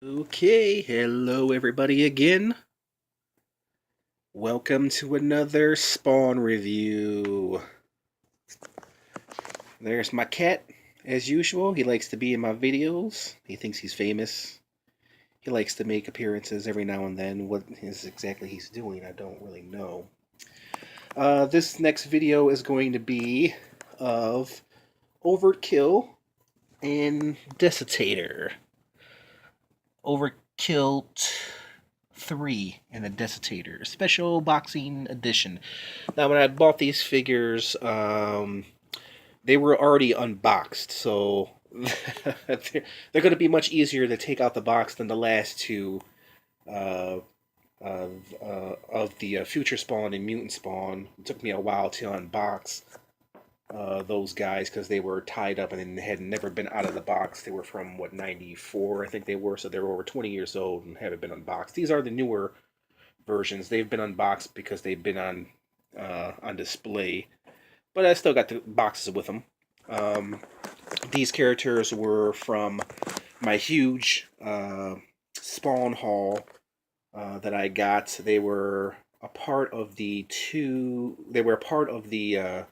Okay, hello everybody again. Welcome to another Spawn review. There's my cat, as usual. He likes to be in my videos. He thinks he's famous. He likes to make appearances every now and then. What is exactly he's doing, I don't really know. This next video is going to be of Overkill and Desiccator. Overkill 3 and the Desiccator special boxing edition. Now, when I bought these figures, they were already unboxed, so they're going to be much easier to take out the box than the last two uh, of the Future Spawn and Mutant Spawn. It took me a while to unbox those guys because they were tied up and had never been out of the box. They were from, what, 94, I think they were, so they were over 20 years old and haven't been unboxed. These are the newer versions. They've been unboxed because they've been on display, but I still got the boxes with them. These characters were from my huge Spawn haul that I got. They were a part of the two. They were a part of the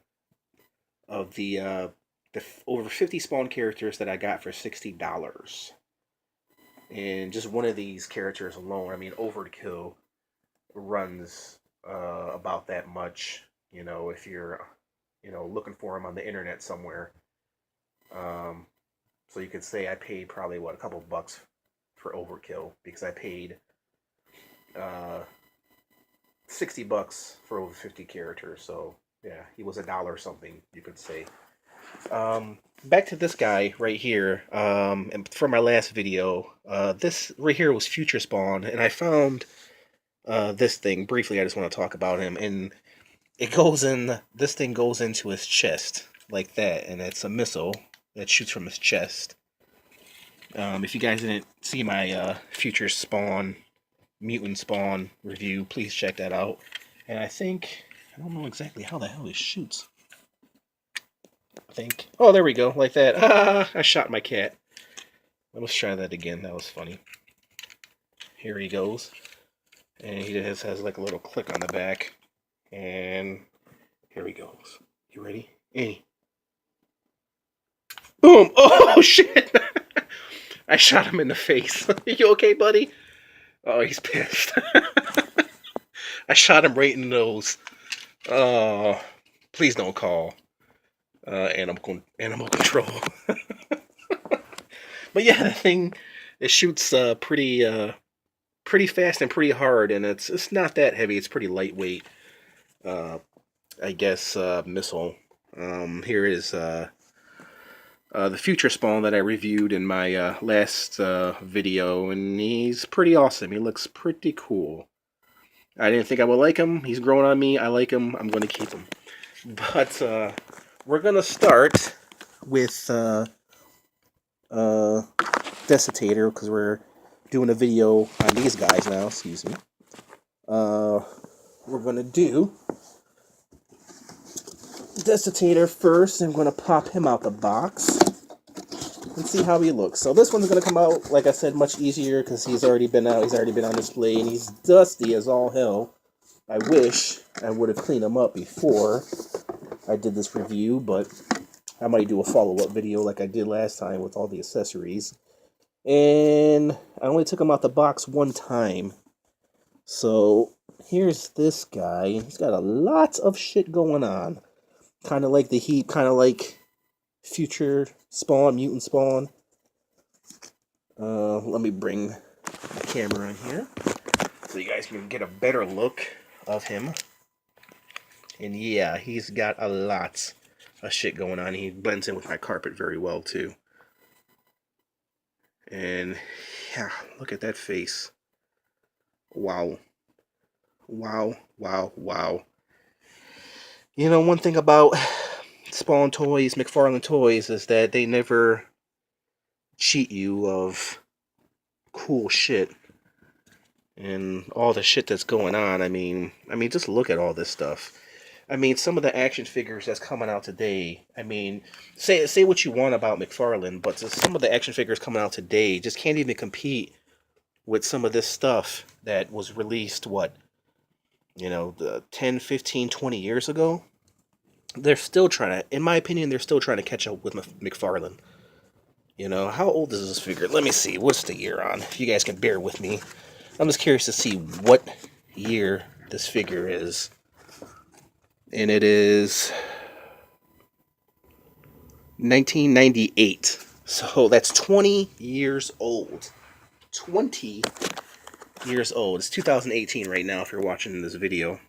over 50 Spawn characters that I got for $60. And just one of these characters alone, I mean, Overkill runs about that much. You know, if you're, looking for them on the internet somewhere. So you could say I paid probably a couple bucks for Overkill because I paid uh, $60 for over 50 characters. So yeah, he was $1 something, you could say. Back to this guy right here. And for my last video, this right here was Future Spawn, and I found this thing briefly. I just want to talk about him, and it goes in. This thing goes into his chest like that, and it's a missile that shoots from his chest. If you guys didn't see my Future Spawn, Mutant Spawn review, please check that out. And I don't know exactly how the hell it shoots. I think. Oh, there we go, like that. Ah, I shot my cat. Let's try that again. That was funny. Here he goes. And he just has like a little click on the back. And here he goes. You ready? Hey. Boom! Oh, shit! I shot him in the face. You okay, buddy? Oh, he's pissed. I shot him right in the nose. Oh, please don't call animal control. But yeah, the thing, it shoots pretty fast and pretty hard, and it's not that heavy. It's pretty lightweight. Uh, I guess missile. Here is the Future Spawn that I reviewed in my last video, and he's pretty awesome. He looks pretty cool. I didn't think I would like him. He's growing on me. I like him. I'm going to keep him. But we're going to start with Desiccator because we're doing a video on these guys now. Excuse me. We're going to do Desiccator first. I'm going to pop him out the box and see how he looks. So this one's going to come out, like I said, much easier because he's already been out. He's already been on display, and he's dusty as all hell. I wish I would have cleaned him up before I did this review, but I might do a follow-up video like I did last time with all the accessories. And I only took him out the box one time. So here's this guy. He's got a lot of shit going on. Kind of like the Heap, kind of like Future Spawn, Mutant Spawn. Let me bring the camera in here so you guys can get a better look of him. And yeah, he's got a lot of shit going on. He blends in with my carpet very well too. And yeah, look at that face. Wow. Wow, wow, wow. You know, one thing about Spawn Toys, McFarlane Toys, is that they never cheat you of cool shit and all the shit that's going on. I mean, just look at all this stuff. I mean, some of the action figures that's coming out today. I mean, say what you want about McFarlane, but some of the action figures coming out today just can't even compete with some of this stuff that was released, what, the 10, 15, 20 years ago. They're still trying to, in my opinion, they're still trying to catch up with McFarlane. How old is this figure? Let me see. What's the year on? If you guys can bear with me. I'm just curious to see what year this figure is. And it is 1998. So that's 20 years old. 20 years old. It's 2018 right now if you're watching this video.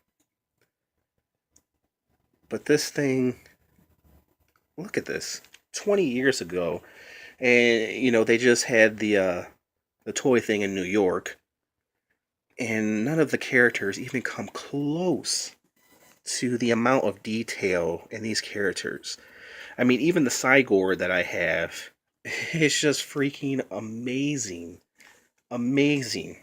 But this thing, look at this. 20 years ago. And, they just had the toy thing in New York. And none of the characters even come close to the amount of detail in these characters. I mean, even the Cygor that I have, it's just freaking amazing. Amazing.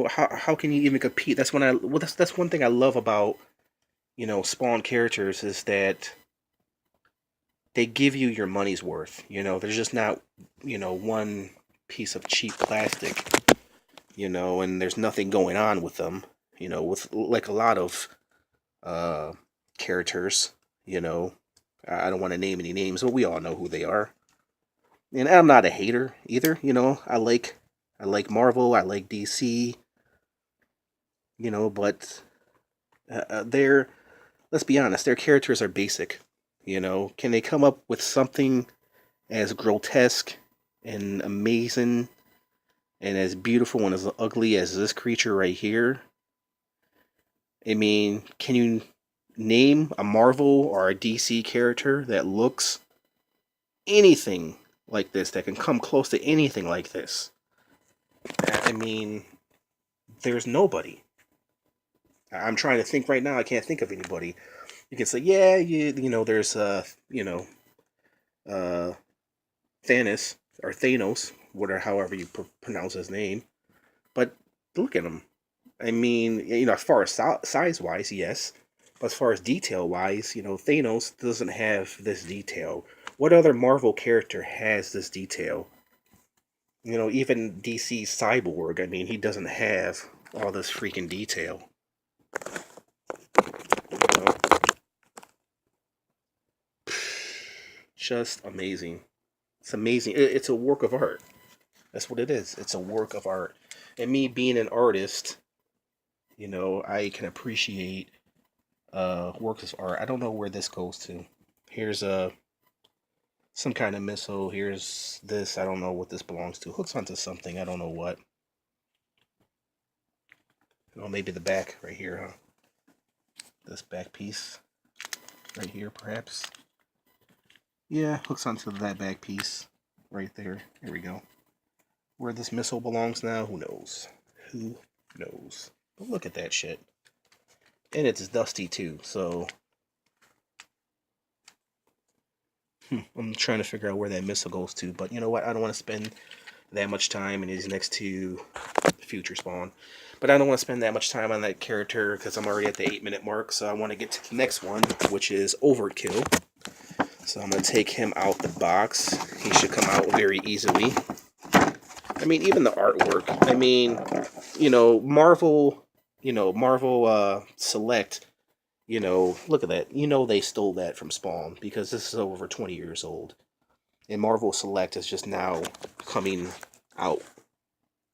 How can you even compete? That's one thing I love about, Spawn characters is that they give you your money's worth. There's just not, one piece of cheap plastic, and there's nothing going on with them, with like a lot of characters, I don't want to name any names, but we all know who they are. And I'm not a hater either, I like Marvel, I like DC, but they're, let's be honest, their characters are basic. Can they come up with something as grotesque and amazing and as beautiful and as ugly as this creature right here? I mean, can you name a Marvel or a DC character that looks anything like this, that can come close to anything like this? I mean, there's nobody. I'm trying to think right now. I can't think of anybody. You can say, yeah, there's uh, Thanos or Thanos, whatever, however you pronounce his name. But look at him. I mean, as far as size wise, yes, but as far as detail wise, Thanos doesn't have this detail. What other Marvel character has this detail? Even DC's Cyborg. I mean, he doesn't have all this freaking detail. You know? Just amazing. It's amazing. It's a work of art. That's what it is. It's a work of art. And me being an artist, I can appreciate works of art. I don't know where this goes to. Here's some kind of missile. Here's this. I don't know what this belongs to. Hooks onto something. I don't know what. Oh, maybe the back right here, huh? This back piece right here, perhaps. Yeah, hooks onto that back piece right there. There we go. Where this missile belongs now, who knows? Who knows? But look at that shit. And it's dusty too, so I'm trying to figure out where that missile goes to. But you know what? I don't want to spend that much time, and he's next to Future Spawn. But I don't want to spend that much time on that character because I'm already at the 8-minute mark. So I want to get to the next one, which is Overkill. So I'm going to take him out the box. He should come out very easily. I mean, even the artwork. I mean, Marvel, Marvel Select, look at that. They stole that from Spawn because this is over 20 years old. And Marvel Select is just now coming out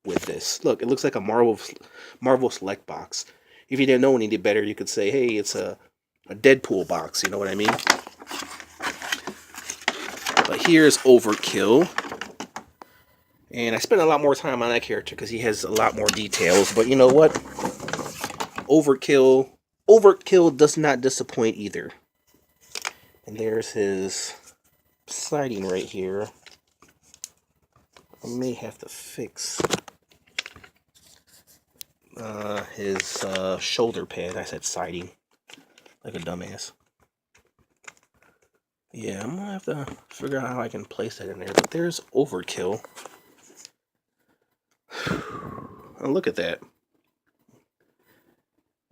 with this. Look, it looks like a Marvel Select box. If you didn't know any better, you could say, hey, it's a Deadpool box, you know what I mean? But here's Overkill. And I spent a lot more time on that character because he has a lot more details. But you know what? Overkill does not disappoint either. And there's his sighting right here. I may have to fix his shoulder pad. I said sighting. Like a dumbass. Yeah, I'm going to have to figure out how I can place that in there. But there's Overkill. And look at that.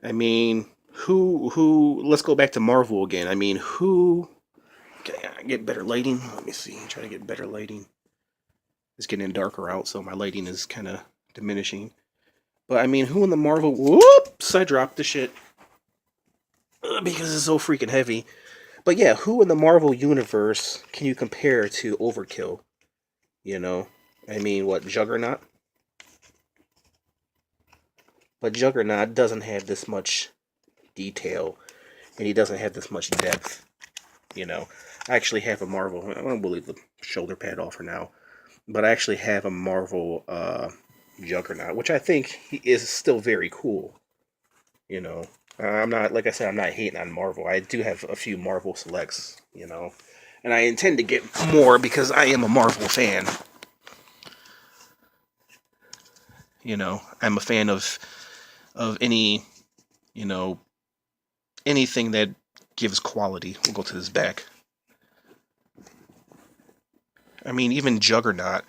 I mean, let's go back to Marvel again. I mean, get better lighting. Let me see. Try to get better lighting. It's getting darker out, so my lighting is kind of diminishing. But I mean, who in the Marvel... Whoops! I dropped the shit. Because it's so freaking heavy. But yeah, who in the Marvel Universe can you compare to Overkill? You know? I mean, what, Juggernaut? But Juggernaut doesn't have this much detail. And he doesn't have this much depth. You know? I actually have a Marvel... I'm going to leave the shoulder pad off for now. But I actually have a Marvel Juggernaut, which I think is still very cool. You know? I'm not, like I said, I'm not hating on Marvel. I do have a few Marvel selects, you know. And I intend to get more because I am a Marvel fan. You know, I'm a fan of any, you know, anything that gives quality. We'll go to this back. I mean, even Juggernaut,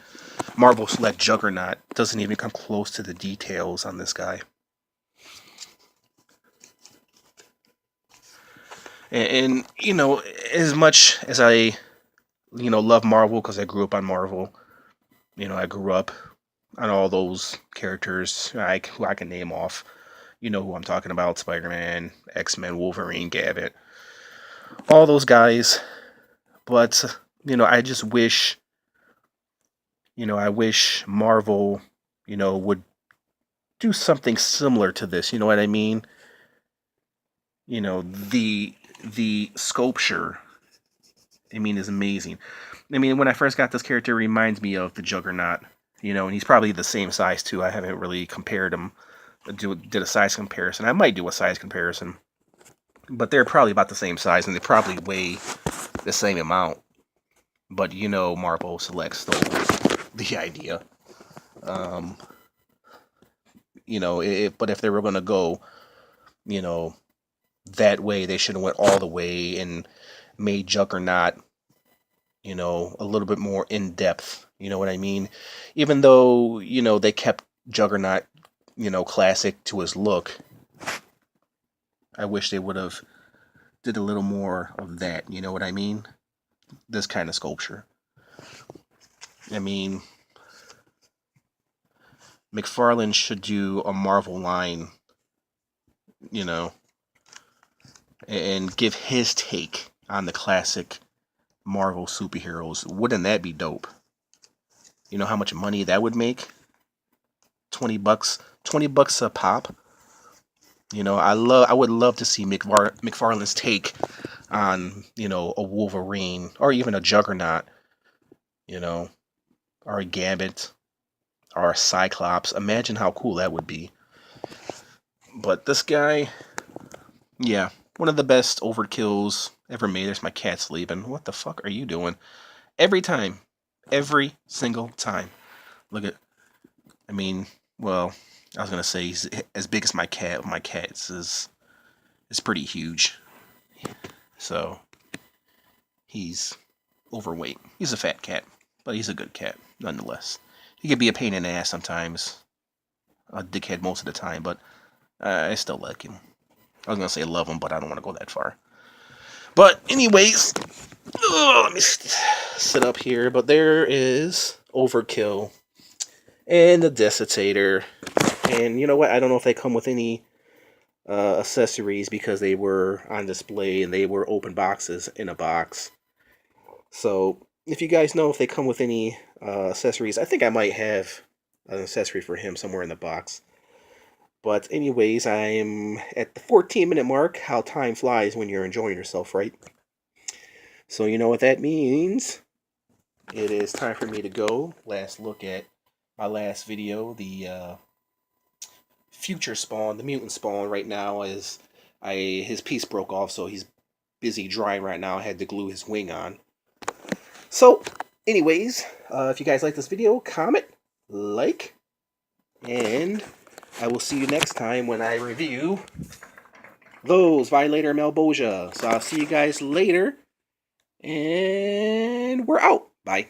Marvel Select Juggernaut, doesn't even come close to the details on this guy. And you know, as much as I, you know, love Marvel because I grew up on Marvel, you know, I grew up on all those characters who I can name off. You know who I'm talking about: Spider-Man, X-Men, Wolverine, Gambit, all those guys. But you know, I just wish, you know, I wish Marvel, you know, would do something similar to this. You know what I mean? You know, the sculpture, I mean, is amazing. I mean, when I first got this character, it reminds me of the Juggernaut. You know, and he's probably the same size too. I haven't really compared him. Did a size comparison. I might do a size comparison, but they're probably about the same size, and they probably weigh the same amount. But you know, Marvel selects the idea. You know, but if they were going to go, you know, that way, they should have went all the way and made Juggernaut, you know, a little bit more in depth. You know what I mean? Even though, you know, they kept Juggernaut, you know, classic to his look, I wish they would have did a little more of that. You know what I mean? This kind of sculpture. I mean, McFarlane should do a Marvel line, you know, and give his take on the classic Marvel superheroes. Wouldn't that be dope? You know how much money that would make? $20, $20 a pop. You know, I would love to see McFarlane's take on, you know, a Wolverine or even a Juggernaut, you know, or a Gambit or a Cyclops. Imagine how cool that would be. But this guy, yeah, one of the best overkills ever made. There's my cat sleeping. What the fuck are you doing? Every time. Every single time. Look at, I mean, well, I was going to say he's as big as my cat. My cat's is pretty huge. So, he's overweight. He's a fat cat, but he's a good cat, nonetheless. He can be a pain in the ass sometimes. A dickhead most of the time, but I still like him. I was going to say love him, but I don't want to go that far. But anyways, let me sit up here. But there is Overkill and the Desiccator. And you know what? I don't know if they come with any accessories because they were on display and they were open boxes in a box. So if you guys know if they come with any accessories, I think I might have an accessory for him somewhere in the box. But anyways, I am at the 14-minute mark. How time flies when you're enjoying yourself, right? So you know what that means. It is time for me to go. Last look at my last video, the future spawn, the mutant spawn right now is his piece broke off, so he's busy drying right now. I had to glue his wing on. So, anyways, if you guys like this video, comment, like, and I will see you next time when I review those Violator Malboja. So I'll see you guys later, and we're out. Bye.